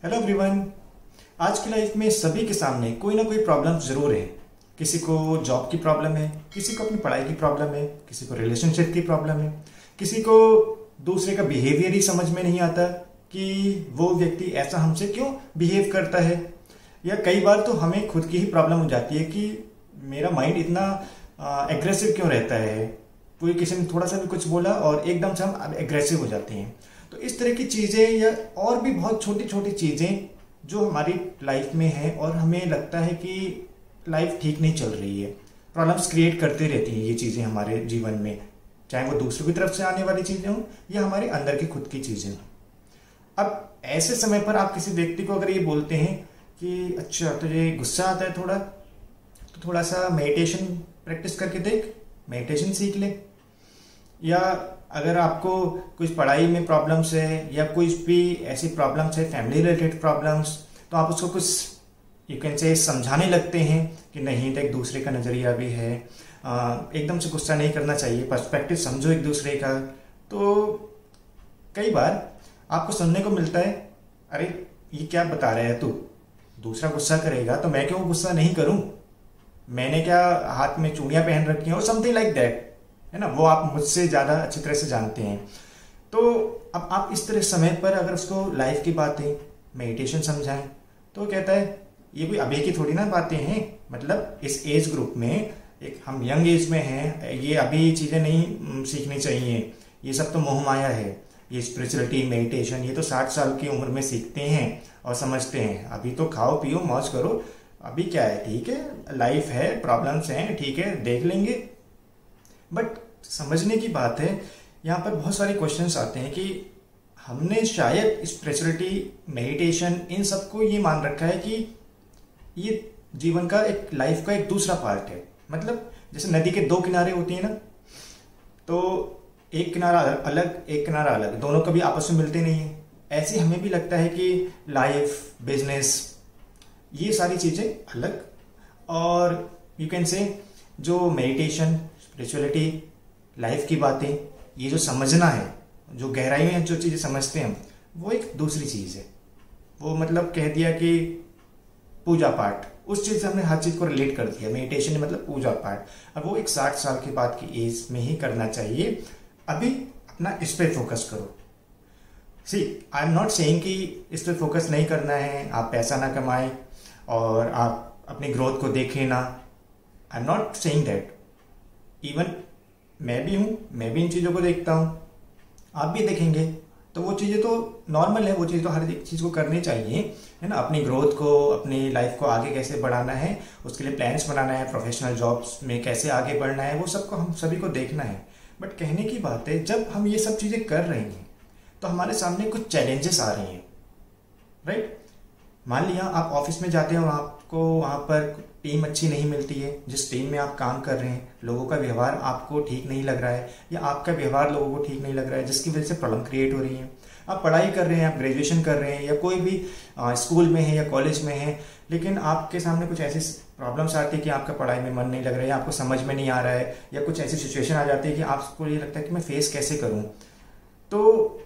Hello everyone. आज की life में सभी के सामने कोई ना कोई प्रॉब्लम जरूर है। किसी को जॉब की प्रॉब्लम है, किसी को अपनी पढ़ाई की प्रॉब्लम है, किसी को रिलेशनशिप की प्रॉब्लम है, किसी को दूसरे का बिहेवियर ही समझ में नहीं आता कि वो व्यक्ति ऐसा हमसे क्यों बिहेव करता है। या कई बार तो हमें खुद की ही प्रॉब्लम हो जाती है कि मेरा माइंड इतना एग्रेसिव क्यों रहता है। कोई किसी ने थोड़ा सा भी कुछ बोला और एकदम से हम एग्रेसिव हो जाते हैं। तो इस तरह की चीज़ें या और भी बहुत छोटी छोटी चीज़ें जो हमारी लाइफ में है और हमें लगता है कि लाइफ ठीक नहीं चल रही है, प्रॉब्लम्स क्रिएट करते रहती हैं ये चीज़ें हमारे जीवन में, चाहे वो दूसरों की तरफ से आने वाली चीज़ें हों या हमारे अंदर की खुद की चीज़ें हों। अब ऐसे समय पर आप किसी व्यक्ति को अगर ये बोलते हैं कि अच्छा तुझे गुस्सा आता है थोड़ा, तो थोड़ा सा मेडिटेशन प्रैक्टिस करके देख, मेडिटेशन सीख ले। या अगर आपको कुछ पढ़ाई में प्रॉब्लम्स है या कुछ भी ऐसी प्रॉब्लम्स है, फैमिली रिलेटेड प्रॉब्लम्स, तो आप उसको कुछ यू कैन से समझाने लगते हैं कि नहीं देख दूसरे का नज़रिया भी है, एकदम से गुस्सा नहीं करना चाहिए, पर्सपेक्टिव समझो एक दूसरे का। तो कई बार आपको सुनने को मिलता है, अरे ये क्या बता रहा है तू, दूसरा गुस्सा करेगा तो मैं क्यों गुस्सा नहीं करूं, मैंने क्या हाथ में चूड़ियां पहन रखी हैं और समथिंग लाइक दैट, है ना। वो आप मुझसे ज़्यादा अच्छी तरह से जानते हैं। तो अब आप इस तरह समय पर अगर उसको लाइफ की बातें, मेडिटेशन समझाएं तो कहता है ये कोई अभी की थोड़ी ना बातें हैं, मतलब इस एज ग्रुप में, एक हम यंग एज में हैं, ये अभी चीज़ें नहीं सीखनी चाहिए, ये सब तो मोह माया है, ये स्पिरिचुअलिटी मेडिटेशन ये तो 60 साल की उम्र में सीखते हैं और समझते हैं। अभी तो खाओ पियो मौज करो, अभी क्या है, ठीक है लाइफ है, प्रॉब्लम्स हैं, ठीक है देख लेंगे। बट समझने की बात है, यहाँ पर बहुत सारे क्वेश्चंस आते हैं कि हमने शायद स्पिरिचुअलिटी मेडिटेशन इन सबको ये मान रखा है कि ये जीवन का एक लाइफ का एक दूसरा पार्ट है। मतलब जैसे नदी के दो किनारे होती हैं ना, तो एक किनारा अलग एक किनारा अलग, दोनों कभी आपस में मिलते नहीं है। ऐसे हमें भी लगता है कि लाइफ, बिजनेस, ये सारी चीज़ें अलग, और यू कैन से जो मेडिटेशन, स्पिरिचुअलिटी, लाइफ की बातें, ये जो समझना है, जो गहराई में जो चीज़ें समझते हैं हम, वो एक दूसरी चीज़ है। वो मतलब कह दिया कि पूजा पाठ, उस चीज़ से हमने हर चीज़ को रिलेट कर दिया, मेडिटेशन मतलब पूजा पाठ। अब वो एक 60 साल के बाद की एज में ही करना चाहिए। अभी अपना इस पर फोकस करो। सी आई एम नॉट सेइंग कि इस पर फोकस नहीं करना है, आप पैसा ना कमाएं और आप अपनी ग्रोथ को देखें ना, I am not saying that. Even मैं भी हूँ, मैं भी इन चीज़ों को देखता हूँ, आप भी देखेंगे, तो वो चीज़ें तो नॉर्मल है, वो चीज़ तो हर एक चीज़ को करनी चाहिए, है ना। अपनी ग्रोथ को, अपनी लाइफ को आगे कैसे बढ़ाना है, उसके लिए प्लान्स बनाना है, प्रोफेशनल जॉब्स में कैसे आगे बढ़ना है, वो सबको हम सभी को देखना है। बट कहने की बात है, जब हम ये सब चीज़ें कर रहे हैं तो हमारे सामने कुछ चैलेंजेस आ रही हैं, राइट। मान लिया आप ऑफिस में जाते हैं और आपको वहाँ पर टीम अच्छी नहीं मिलती है, जिस टीम में आप काम कर रहे हैं लोगों का व्यवहार आपको ठीक नहीं लग रहा है, या आपका व्यवहार लोगों को ठीक नहीं लग रहा है, जिसकी वजह से प्रॉब्लम क्रिएट हो रही है। आप पढ़ाई कर रहे हैं, आप ग्रेजुएशन कर रहे हैं या कोई भी स्कूल में है या कॉलेज में है, लेकिन आपके सामने कुछ ऐसी प्रॉब्लम्स आती है कि आपका पढ़ाई में मन नहीं लग रहा है, आपको समझ में नहीं आ रहा है, या कुछ ऐसी सिचुएशन आ जाती है कि आपको ये लगता है कि मैं फेस कैसे करूँ। तो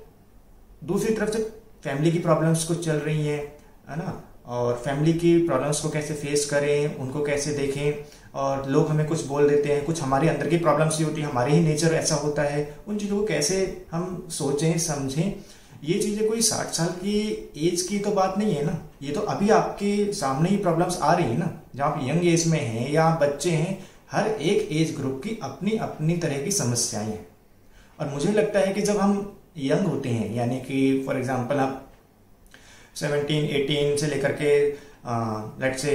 दूसरी तरफ से फैमिली की प्रॉब्लम्स कुछ चल रही हैं, है ना, और फैमिली की प्रॉब्लम्स को कैसे फेस करें, उनको कैसे देखें। और लोग हमें कुछ बोल देते हैं, कुछ हमारे अंदर की प्रॉब्लम्स ही होती है, हमारे ही नेचर ऐसा होता है, उन चीज़ों को कैसे हम सोचें समझें। ये चीज़ें कोई 60 साल की एज की तो बात नहीं है ना, ये तो अभी आपके सामने ही प्रॉब्लम्स आ रही है ना। जब आप यंग एज में हैं या आप बच्चे हैं, हर एक एज ग्रुप की अपनी अपनी तरह की समस्याएं हैं। और मुझे लगता है कि जब हम यंग होते हैं, यानी कि फॉर एग्जांपल आप 17, 18 से लेकर के लेट्स से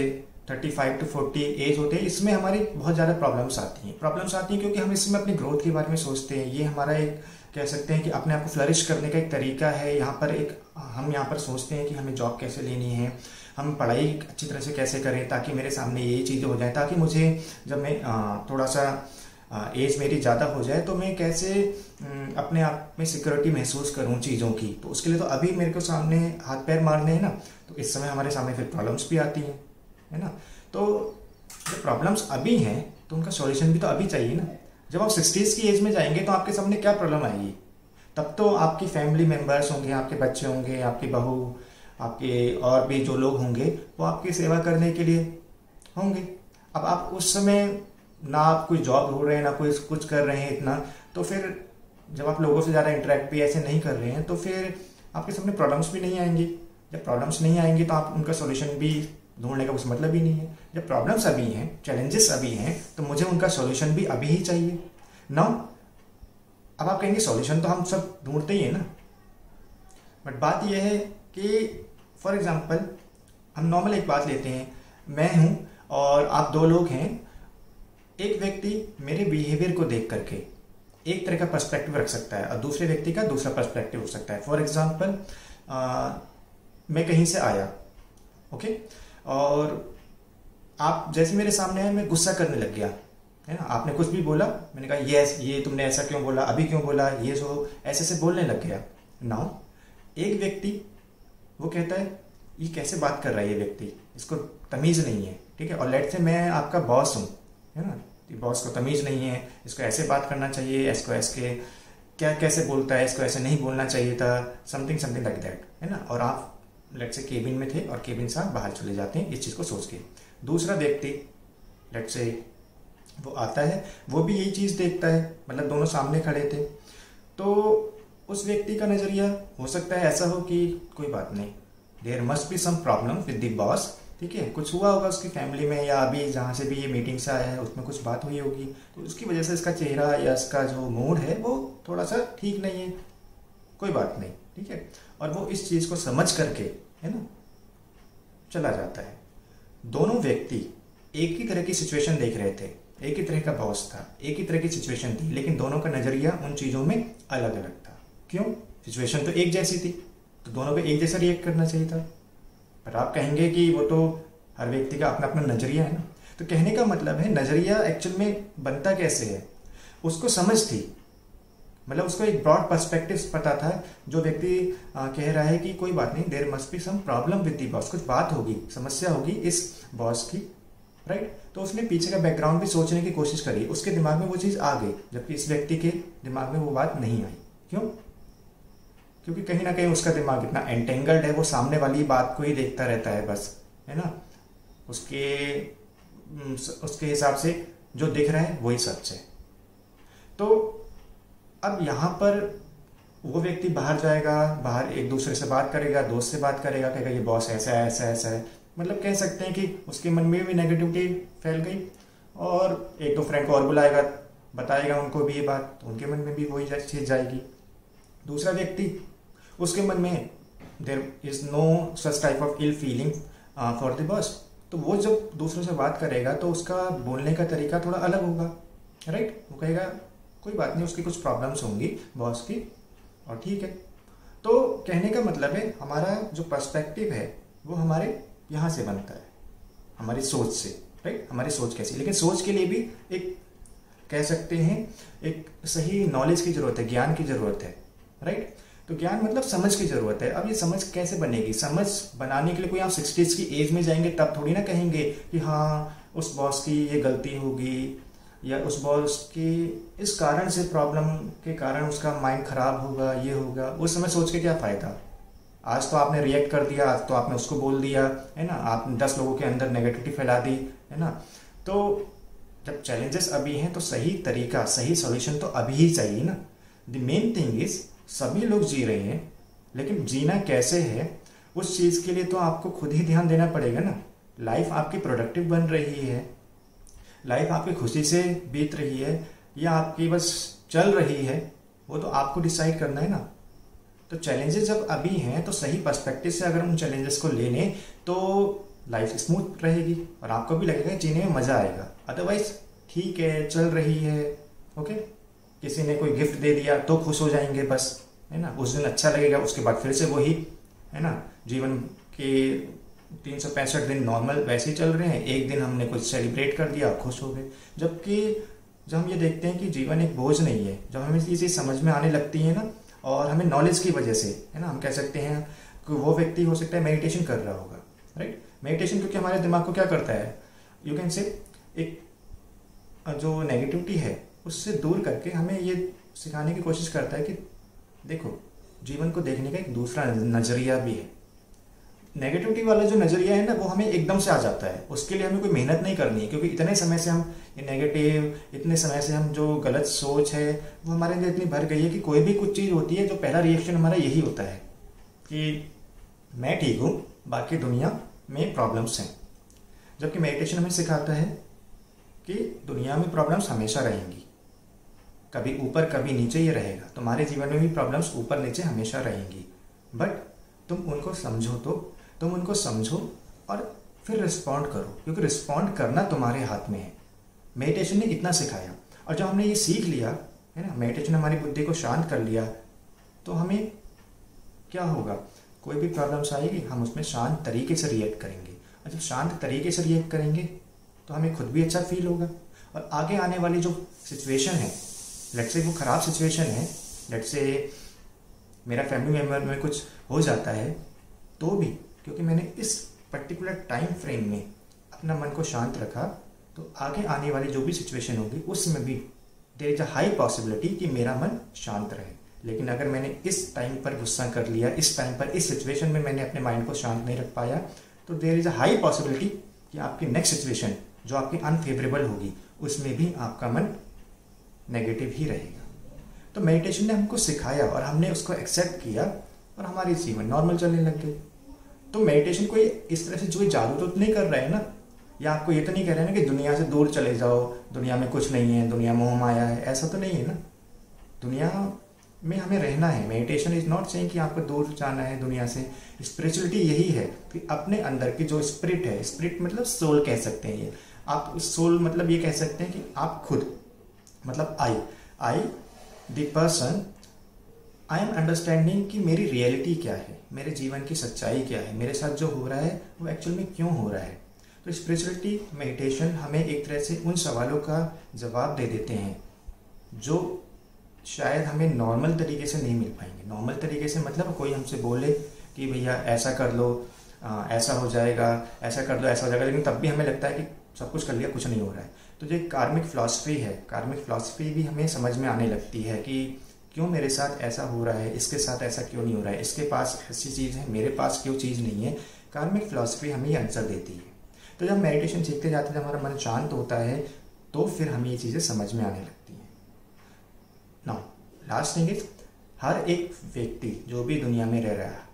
35 to 40 एज होते हैं, इसमें हमारी बहुत ज़्यादा प्रॉब्लम्स आती हैं क्योंकि हम इसमें अपनी ग्रोथ के बारे में सोचते हैं। ये हमारा एक कह सकते हैं कि अपने आप को फ्लरिश करने का एक तरीका है। यहाँ पर हम यहाँ पर सोचते हैं कि हमें जॉब कैसे लेनी है, हम पढ़ाई अच्छी तरह से कैसे करें ताकि मेरे सामने ये चीज़ें हो जाए, ताकि मुझे जब मैं थोड़ा सा एज मेरी ज़्यादा हो जाए तो मैं कैसे अपने आप में सिक्योरिटी महसूस करूं चीज़ों की। तो उसके लिए तो अभी मेरे को सामने हाथ पैर मारने हैं ना, तो इस समय हमारे सामने फिर प्रॉब्लम्स भी आती हैं, है ना। तो जब प्रॉब्लम्स अभी हैं तो उनका सॉल्यूशन भी तो अभी चाहिए ना। जब आप 60s की एज में जाएंगे तो आपके सामने क्या प्रॉब्लम आएगी, तब तो आपकी फैमिली मेम्बर्स होंगे, आपके बच्चे होंगे, आपकी बहू, आपके और भी जो लोग होंगे वो आपकी सेवा करने के लिए होंगे। अब आप उस समय ना आप कोई जॉब ढूंढ रहे हैं ना कोई कुछ कर रहे हैं इतना, तो फिर जब आप लोगों से ज़्यादा इंटरेक्ट भी ऐसे नहीं कर रहे हैं तो फिर आपके सामने प्रॉब्लम्स भी नहीं आएंगी। जब प्रॉब्लम्स नहीं आएंगी तो आप उनका सॉल्यूशन भी ढूंढने का कुछ मतलब ही नहीं है। जब प्रॉब्लम्स अभी हैं, चैलेंजेस अभी हैं, तो मुझे उनका सॉल्यूशन भी अभी ही चाहिए ना। अब आप कहेंगे सॉल्यूशन तो हम सब ढूंढते ही है ना, बट बात यह है कि फॉर एग्जांपल हम नॉर्मल एक बात लेते हैं, मैं हूं और आप दो लोग हैं। एक व्यक्ति मेरे बिहेवियर को देख करके एक तरह का पर्सपेक्टिव रख सकता है और दूसरे व्यक्ति का दूसरा पर्सपेक्टिव हो सकता है। फॉर एग्जांपल मैं कहीं से आया, ओके, और आप जैसे मेरे सामने आए मैं गुस्सा करने लग गया, है ना। आपने कुछ भी बोला, मैंने कहा यस, ये तुमने ऐसा क्यों बोला, अभी क्यों बोला, ये सो ऐसे से बोलने लग गया। नाउ एक व्यक्ति वो कहता है ये कैसे बात कर रहा है ये व्यक्ति, इसको तमीज़ नहीं है, ठीक है। और लेट से मैं आपका बॉस हूँ, है ना, बॉस को तमीज़ नहीं है, इसको ऐसे बात करना चाहिए, इसको ऐसे क्या कैसे बोलता है, इसको ऐसे नहीं बोलना चाहिए था, समथिंग समथिंग लाइक दैट, है ना। और आप लेट से केबिन में थे और केबिन से आप बाहर चले जाते हैं इस चीज़ को सोच के। दूसरा व्यक्ति लेट से वो आता है, वो भी यही चीज़ देखता है, मतलब दोनों सामने खड़े थे, तो उस व्यक्ति का नज़रिया हो सकता है ऐसा हो कि कोई बात नहीं, there must be some problem with the boss, ठीक है, कुछ हुआ होगा उसकी फैमिली में या अभी जहाँ से भी ये मीटिंग से आया है उसमें कुछ बात हुई होगी, तो उसकी वजह से इसका चेहरा या इसका जो मूड है वो थोड़ा सा ठीक नहीं है, कोई बात नहीं, ठीक है। और वो इस चीज़ को समझ करके, है ना, चला जाता है। दोनों व्यक्ति एक ही तरह की सिचुएशन देख रहे थे, एक ही तरह का बॉस था, एक ही तरह की सिचुएशन थी, लेकिन दोनों का नज़रिया उन चीज़ों में अलग अलग था। क्यों? सिचुएशन तो एक जैसी थी, तो दोनों को एक जैसा रिएक्ट करना चाहिए था। पर आप कहेंगे कि वो तो हर व्यक्ति का अपना अपना नज़रिया है ना। तो कहने का मतलब है नज़रिया एक्चुअल में बनता कैसे है, उसको समझ थी, मतलब उसको एक ब्रॉड पर्सपेक्टिव पता था। जो व्यक्ति कह रहा है कि कोई बात नहीं, there must be some problem with the boss, कुछ बात होगी, समस्या होगी इस बॉस की, राइट। तो उसने पीछे का बैकग्राउंड भी सोचने की कोशिश करी, उसके दिमाग में वो चीज़ आ गई, जबकि इस व्यक्ति के दिमाग में वो बात नहीं आई। क्यों? क्योंकि कहीं ना कहीं उसका दिमाग इतना एंटेंगल्ड है, वो सामने वाली बात को ही देखता रहता है बस, है ना। उसके हिसाब से जो दिख रहा है वही सच है। तो अब यहाँ पर वो व्यक्ति बाहर जाएगा, बाहर एक दूसरे से बात करेगा, दोस्त से बात करेगा, कहेगा ये बॉस ऐसा है ऐसा ऐसा है, मतलब कह सकते हैं कि उसके मन में भी नेगेटिविटी फैल गई, और एक दो फ्रेंड को और बुलाएगा, बताएगा उनको भी ये बात, तो उनके मन में भी वही चीज़ जाएगी। दूसरा व्यक्ति, उसके मन में there is no such type of ill feeling for the boss, तो वो जब दूसरों से बात करेगा तो उसका बोलने का तरीका थोड़ा अलग होगा, राइट। वो कहेगा कोई बात नहीं, उसकी कुछ प्रॉब्लम्स होंगी बॉस की, और ठीक है। तो कहने का मतलब है हमारा जो पर्सपेक्टिव है वो हमारे यहाँ से बनता है, हमारी सोच से, राइट। हमारी सोच कैसी, लेकिन सोच के लिए भी एक कह सकते हैं एक सही नॉलेज की जरूरत है, ज्ञान की जरूरत है, राइट। तो ज्ञान मतलब समझ की जरूरत है। अब ये समझ कैसे बनेगी? समझ बनाने के लिए कोई आप 60s की एज में जाएंगे तब थोड़ी ना कहेंगे कि हाँ उस बॉस की ये गलती होगी, या उस बॉस की इस कारण से प्रॉब्लम के कारण उसका माइंड खराब होगा, ये होगा। उस समय सोच के क्या फ़ायदा? आज तो आपने रिएक्ट कर दिया, आज तो आपने उसको बोल दिया, है ना, आपने 10 लोगों के अंदर नेगेटिविटी फैला दी, है ना। तो जब चैलेंजेस अभी हैं तो सही तरीका, सही सॉल्यूशन तो अभी ही चाहिए ना। द मेन थिंग इज सभी लोग जी रहे हैं, लेकिन जीना कैसे है उस चीज़ के लिए तो आपको खुद ही ध्यान देना पड़ेगा ना। लाइफ आपकी प्रोडक्टिव बन रही है, लाइफ आपकी खुशी से बीत रही है, या आपकी बस चल रही है, वो तो आपको डिसाइड करना है ना। तो चैलेंजेस जब अभी हैं तो सही पर्सपेक्टिव से अगर उन चैलेंजेस को ले लें तो लाइफ स्मूथ रहेगी और आपको भी लगेगा जीने में मज़ा आएगा। अदरवाइज ठीक है, चल रही है, ओके, किसी ने कोई गिफ्ट दे दिया तो खुश हो जाएंगे बस, है ना, उस दिन अच्छा लगेगा, उसके बाद फिर से वही, है ना। जीवन के 365 दिन नॉर्मल वैसे ही चल रहे हैं, एक दिन हमने कुछ सेलिब्रेट कर दिया, खुश हो गए। जबकि जब हम ये देखते हैं कि जीवन एक बोझ नहीं है, जब हमें ये चीज़ समझ में आने लगती है ना, और हमें नॉलेज की वजह से, है ना, हम कह सकते हैं कि वो व्यक्ति हो सकता है मेडिटेशन कर रहा होगा, राइट। मेडिटेशन क्योंकि हमारे दिमाग को क्या करता है, यू कैन से एक जो नेगेटिविटी है उससे दूर करके हमें ये सिखाने की कोशिश करता है कि देखो जीवन को देखने का एक दूसरा नज़रिया भी है। नेगेटिविटी वाला जो नज़रिया है ना वो हमें एकदम से आ जाता है, उसके लिए हमें कोई मेहनत नहीं करनी है, क्योंकि इतने समय से हम ये नेगेटिव, इतने समय से हम जो गलत सोच है वो हमारे अंदर इतनी भर गई है कि कोई भी कुछ चीज़ होती है जो पहला रिएक्शन हमारा यही होता है कि मैं ठीक हूँ, बाकी दुनिया में प्रॉब्लम्स हैं। जबकि मेडिटेशन हमें सिखाता है कि दुनिया में प्रॉब्लम्स हमेशा रहेंगी, कभी ऊपर कभी नीचे ये रहेगा। तुम्हारे जीवन में भी प्रॉब्लम्स ऊपर नीचे हमेशा रहेंगी, बट तुम उनको समझो, तो तुम उनको समझो और फिर रिस्पॉन्ड करो, क्योंकि रिस्पॉन्ड करना तुम्हारे हाथ में है। मेडिटेशन ने इतना सिखाया, और जब हमने ये सीख लिया है ना, मेडिटेशन हमारी बुद्धि को शांत कर लिया, तो हमें क्या होगा, कोई भी प्रॉब्लम्स आएगी हम उसमें शांत तरीके से रिएक्ट करेंगे, और जब शांत तरीके से रिएक्ट करेंगे तो हमें खुद भी अच्छा फील होगा, और आगे आने वाली जो सिचुएशन है, लेट्स से वो ख़राब सिचुएशन है, लेट्स से मेरा फैमिली मेम्बर में कुछ हो जाता है, तो भी क्योंकि मैंने इस पर्टिकुलर टाइम फ्रेम में अपना मन को शांत रखा, तो आगे आने वाली जो भी सिचुएशन होगी उसमें भी there is a high possibility कि मेरा मन शांत रहे। लेकिन अगर मैंने इस टाइम पर गुस्सा कर लिया, इस टाइम पर इस सिचुएशन में मैंने अपने माइंड को शांत नहीं रख पाया, तो there is a high possibility कि आपकी नेक्स्ट सिचुएशन जो आपकी अनफेवरेबल होगी उसमें भी आपका मन नेगेटिव ही रहेगा। तो मेडिटेशन ने हमको सिखाया और हमने उसको एक्सेप्ट किया और हमारी जीवन नॉर्मल चलने लग गई। तो मेडिटेशन कोई इस तरह से जो जादू तो नहीं कर रहा है ना, या आपको ये तो नहीं कह रहे हैं ना कि दुनिया से दूर चले जाओ, दुनिया में कुछ नहीं है, दुनिया मोह माया है, ऐसा तो नहीं है ना। दुनिया में हमें रहना है। मेडिटेशन इज नॉट सेइंग कि आपको दूर जाना है दुनिया से। स्पिरिचुअलिटी यही है कि अपने अंदर की जो स्पिरिट है, स्पिरिट मतलब सोल कह सकते हैं, ये आप सोल मतलब ये कह सकते हैं कि आप खुद मतलब I the person, I am understanding कि मेरी रियलिटी क्या है, मेरे जीवन की सच्चाई क्या है, मेरे साथ जो हो रहा है वो एक्चुअल में क्यों हो रहा है। तो स्पिरिचुअलिटी मेडिटेशन हमें एक तरह से उन सवालों का जवाब दे देते हैं जो शायद हमें नॉर्मल तरीके से नहीं मिल पाएंगे। नॉर्मल तरीके से मतलब कोई हमसे बोले कि भैया ऐसा कर लो, ऐसा हो जाएगा, ऐसा कर दो, ऐसा हो जाएगा, लेकिन तब भी हमें लगता है कि सब कुछ कर लिया, कुछ नहीं हो रहा है। तो जो कार्मिक फिलॉसफी है, कार्मिक फिलॉसफी भी हमें समझ में आने लगती है कि क्यों मेरे साथ ऐसा हो रहा है, इसके साथ ऐसा क्यों नहीं हो रहा है, इसके पास ऐसी चीज़ है, मेरे पास क्यों चीज़ नहीं है। कार्मिक फिलॉसफी हमें ये आंसर देती है। तो जब मेडिटेशन सीखते जाते हैं, जब हमारा मन शांत होता है, तो फिर हमें ये चीज़ें समझ में आने लगती हैं। नाउ लास्ट थिंग इज, हर एक व्यक्ति जो भी दुनिया में रह रहा है,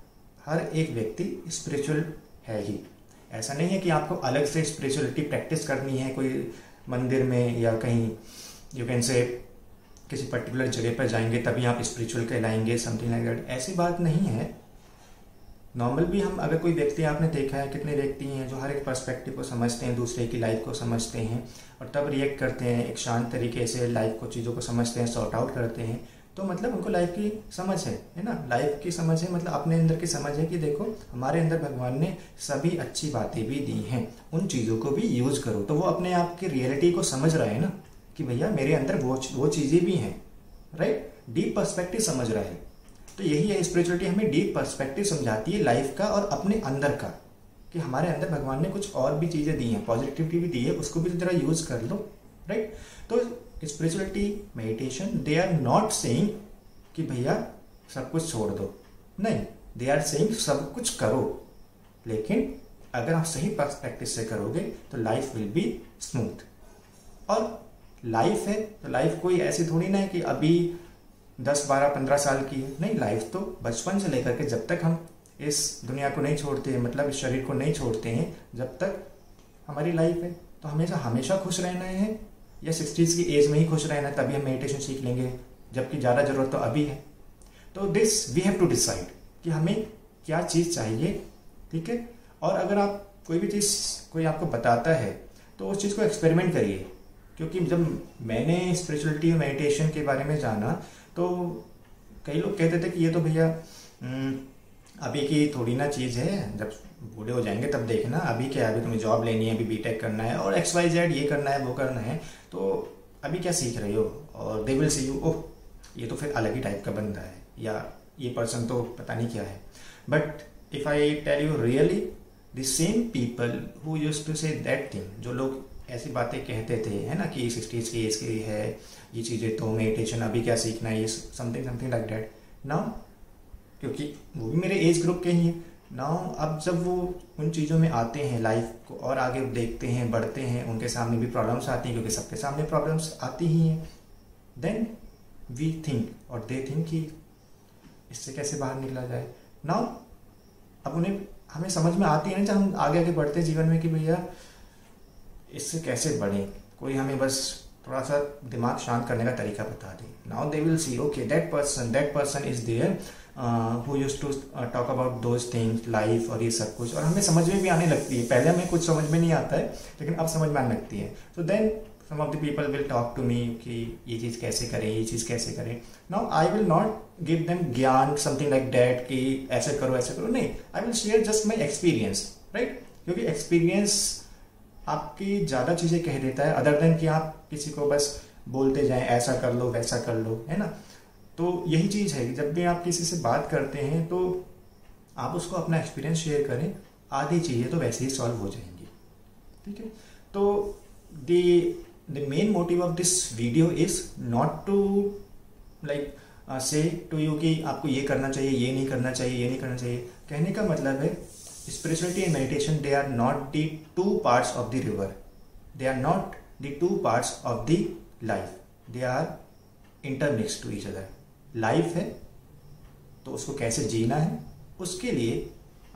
हर एक व्यक्ति स्पिरिचुअल है ही। ऐसा नहीं है कि आपको अलग से स्पिरिचुअलिटी प्रैक्टिस करनी है कोई मंदिर में या कहीं यू कैन से किसी पर्टिकुलर जगह पर जाएंगे तभी आप स्पिरिचुअल कहलाएंगे, समथिंग लाइक दैट। ऐसी बात नहीं है। नॉर्मल भी हम अगर कोई व्यक्ति, आपने देखा है कितने व्यक्ति हैं जो हर एक पर्सपेक्टिव को समझते हैं, दूसरे की लाइफ को समझते हैं और तब रिएक्ट करते हैं, एक शांत तरीके से लाइफ को, चीज़ों को समझते हैं, सॉर्ट आउट करते हैं। तो मतलब उनको लाइफ की समझ है ना, लाइफ की समझ है, मतलब अपने अंदर की समझ है कि देखो हमारे अंदर भगवान ने सभी अच्छी बातें भी दी हैं, उन चीज़ों को भी यूज करो। तो वो अपने आप की रियलिटी को समझ रहा है ना कि भैया मेरे अंदर वो चीज़ें भी हैं, राइट। डीप पर्सपेक्टिव समझ रहा है। तो यही है स्पिरिचुअलिटी, हमें डीप पर्सपेक्टिव समझाती है लाइफ का और अपने अंदर का, कि हमारे अंदर भगवान ने कुछ और भी चीज़ें दी हैं, पॉजिटिविटी भी दी है, उसको भी जरा यूज कर लो, राइट। तो spirituality, meditation, they are not saying कि भैया सब कुछ छोड़ दो, नहीं, दे आर सेइंग सब कुछ करो, लेकिन अगर आप सही पर्सपेक्टिव से करोगे तो लाइफ विल बी स्मूथ। और लाइफ है तो लाइफ कोई ऐसी थोड़ी ना है कि अभी 10, 12, 15 साल की है, नहीं, लाइफ तो बचपन से लेकर के जब तक हम इस दुनिया को नहीं छोड़ते हैं, मतलब इस शरीर को नहीं छोड़ते हैं, जब तक हमारी लाइफ है। तो हमेशा खुश रहना है या 60s की एज में ही खुश रहना है, तभी हम मेडिटेशन सीख लेंगे, जबकि ज़्यादा ज़रूरत तो अभी है। तो this we have to decide कि हमें क्या चीज़ चाहिए, ठीक है। और अगर आप कोई भी चीज़ कोई आपको बताता है तो उस चीज़ को एक्सपेरिमेंट करिए, क्योंकि जब मैंने स्पिरिचुअलिटी और मेडिटेशन के बारे में जाना तो कई लोग कहते थे कि ये तो भैया अभी की थोड़ी ना चीज़ है, जब बूढ़े हो जाएंगे तब देखना, अभी क्या है, अभी तुम्हें जॉब लेनी है, अभी बीटेक करना है और XYZ ये करना है, वो करना है, तो अभी क्या सीख रहे हो। और दे विल सी यू, ओह ये तो फिर अलग ही टाइप का बंदा है, या ये पर्सन तो पता नहीं क्या है। But if I tell you really, the same people who used to say that thing, जो लोग ऐसी बातें कहते थे, है ना, कि 60s की एज की है ये चीज़ें, तो मेडिटेशन अभी क्या सीखना है, ये समथिंग लाइक दैट। नाउ क्योंकि वो भी मेरे एज ग्रुप के ही हैं, नाउ अब जब वो उन चीज़ों में आते हैं, लाइफ को और आगे देखते हैं, बढ़ते हैं, उनके सामने भी प्रॉब्लम्स आती हैं, क्योंकि सबके सामने प्रॉब्लम्स आती ही हैं, देन वी थिंक और दे थिंक कि इससे कैसे बाहर निकला जाए। नाउ अब उन्हें हमें समझ में आती है ना, जब हम आगे आगे बढ़ते हैं जीवन में, कि भैया इससे कैसे बढ़ें, कोई हमें बस थोड़ा सा दिमाग शांत करने का तरीका बता दे। Now they will see okay that person is there who used to talk about those things, life और ये सब कुछ, और हमें समझ में भी आने लगती है। पहले हमें कुछ समझ में नहीं आता है, लेकिन अब समझ में आने लगती है। So then some of the people will talk to me कि ये चीज़ कैसे करें, ये चीज़ कैसे करें। Now I will not give them ज्ञान समथिंग लाइक दैट कि ऐसे करो ऐसे करो, नहीं, I will share just my experience, right. क्योंकि एक्सपीरियंस आपकी ज़्यादा चीज़ें कह देता है, अदर देन कि आप किसी को बस बोलते जाएं ऐसा कर लो वैसा कर लो, है ना। तो यही चीज़ है कि जब भी आप किसी से बात करते हैं तो आप उसको अपना एक्सपीरियंस शेयर करें, आधी चीज़ें तो वैसे ही सॉल्व हो जाएंगी, ठीक है। तो the main motive of this video is not to like say to you कि आपको ये करना चाहिए, ये नहीं करना चाहिए, ये नहीं करना चाहिए। कहने का मतलब है spirituality and meditation, they are not the two parts of the river, they are not the two parts of the life, they are intermixed to each other. Life है तो उसको कैसे जीना है, उसके लिए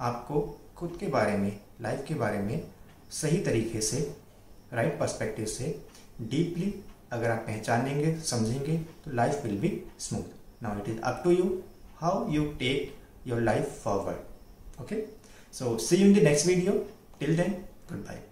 आपको खुद के बारे में, लाइफ के बारे में सही तरीके से, राइट पर्सपेक्टिव से डीपली अगर आप पहचानेंगे, समझेंगे, तो life will be smooth. Now it is up to you how you take your life forward. Okay, so see you in the next video. Till then, goodbye.